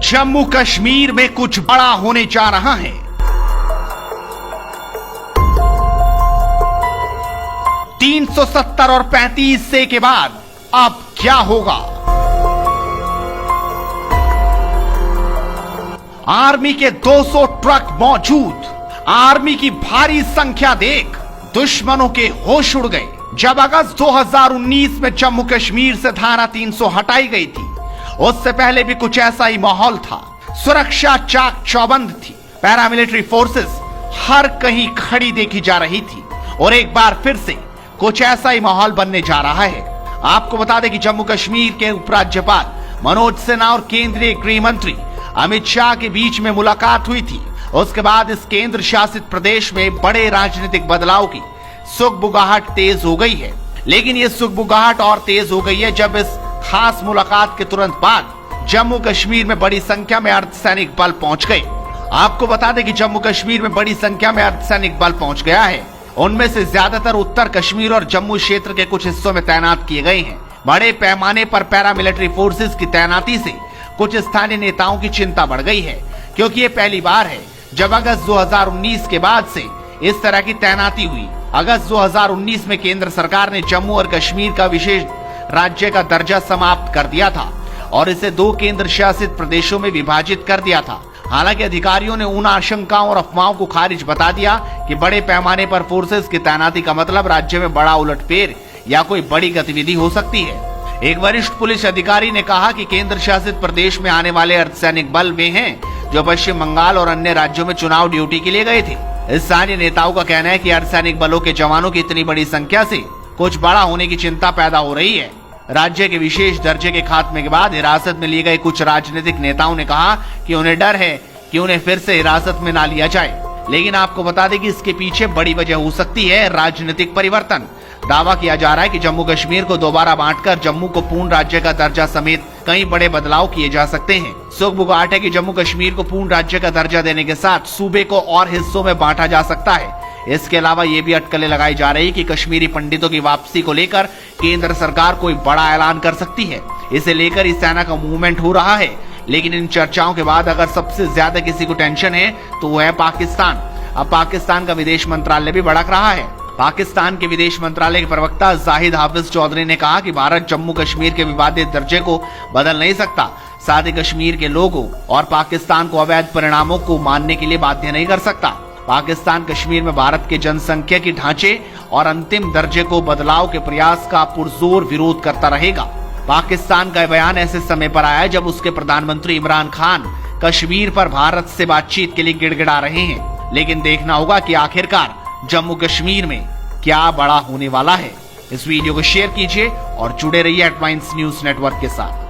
जम्मू कश्मीर में कुछ बड़ा होने जा रहा है। तीन 370 और 35 से के बाद अब क्या होगा? आर्मी के 200 ट्रक मौजूद। आर्मी की भारी संख्या देख दुश्मनों के होश उड़ गए। जब अगस्त 2019 में जम्मू कश्मीर से धारा 300 हटाई गई थी, उससे पहले भी कुछ ऐसा ही माहौल था। सुरक्षा चाक चौबंद थी। पैरामिलिट्री फोर्सेस हर कहीं खड़ी देखी जा रही थी और एक बार फिर से कुछ ऐसा ही माहौल बनने जा रहा है। आपको बता दें कि जम्मू कश्मीर के उपराज्यपाल मनोज सिन्हा और केंद्रीय गृह मंत्री अमित शाह के बीच में मुलाकात हुई थी। उसके बाद इस केंद्र शासित प्रदेश में बड़े राजनीतिक बदलाव की सुगबुगाहट तेज हो गई है। लेकिन ये सुगबुगाहट और तेज हो गई है जब इस खास मुलाकात के तुरंत बाद जम्मू कश्मीर में बड़ी संख्या में अर्धसैनिक बल पहुंच गए। आपको बता दें कि जम्मू कश्मीर में बड़ी संख्या में अर्धसैनिक बल पहुंच गया है। उनमें से ज्यादातर उत्तर कश्मीर और जम्मू क्षेत्र के कुछ हिस्सों में तैनात किए गए हैं। बड़े पैमाने पर पैरामिलिट्री फोर्सेस की तैनाती से कुछ स्थानीय नेताओं की चिंता बढ़ गई है, क्योंकि ये पहली बार है जब अगस्त 2019 के बाद से इस तरह की तैनाती हुई। अगस्त 2019 में केंद्र सरकार ने जम्मू और कश्मीर का विशेष राज्य का दर्जा समाप्त कर दिया था और इसे 2 केंद्र शासित प्रदेशों में विभाजित कर दिया था। हालांकि अधिकारियों ने उन आशंकाओं और अफवाहों को खारिज बता दिया कि बड़े पैमाने पर फोर्सेस की तैनाती का मतलब राज्य में बड़ा उलटफेर या कोई बड़ी गतिविधि हो सकती है। एक वरिष्ठ पुलिस अधिकारी ने कहा कि केंद्र शासित प्रदेश में आने वाले अर्धसैनिक बल वे हैं जो पश्चिम बंगाल और अन्य राज्यों में चुनाव ड्यूटी के लिए गए थे। स्थानीय नेताओं का कहना है कि अर्धसैनिक बलों के जवानों की इतनी बड़ी संख्या से कुछ बड़ा होने की चिंता पैदा हो रही है। राज्य के विशेष दर्जे के खात्मे के बाद हिरासत में लिए गए कुछ राजनीतिक नेताओं ने कहा कि उन्हें डर है कि उन्हें फिर से हिरासत में ना लिया जाए। लेकिन आपको बता दें कि इसके पीछे बड़ी वजह हो सकती है राजनीतिक परिवर्तन। दावा किया जा रहा है कि जम्मू कश्मीर को दोबारा बांटकर जम्मू को पूर्ण राज्य का दर्जा समेत कई बड़े बदलाव किए जा सकते हैं। सुगबुगाहट है कि जम्मू कश्मीर को पूर्ण राज्य का दर्जा देने के साथ सूबे को और हिस्सों में बांटा जा सकता है। इसके अलावा ये भी अटकलें लगाई जा रही कि कश्मीरी पंडितों की वापसी को लेकर केंद्र सरकार कोई बड़ा ऐलान कर सकती है। इसे लेकर इस सेना का मूवमेंट हो रहा है। लेकिन इन चर्चाओं के बाद अगर सबसे ज्यादा किसी को टेंशन है तो वो है पाकिस्तान। अब पाकिस्तान का विदेश मंत्रालय भी भड़क रहा है। पाकिस्तान के विदेश मंत्रालय के प्रवक्ता जाहिद हाफिज चौधरी ने कहा कि भारत जम्मू कश्मीर के विवादित दर्जे को बदल नहीं सकता, साथ ही कश्मीर के लोगों और पाकिस्तान को अवैध परिणामों को मानने के लिए बाध्य नहीं कर सकता। पाकिस्तान कश्मीर में भारत के जनसंख्या के ढांचे और अंतिम दर्जे को बदलाव के प्रयास का पुरजोर विरोध करता रहेगा। पाकिस्तान का बयान ऐसे समय पर आया जब उसके प्रधानमंत्री इमरान खान कश्मीर पर भारत से बातचीत के लिए गिड़गिड़ा रहे हैं। लेकिन देखना होगा कि आखिरकार जम्मू कश्मीर में क्या बड़ा होने वाला है। इस वीडियो को शेयर कीजिए और जुड़े रहिए एडवांस न्यूज नेटवर्क के साथ।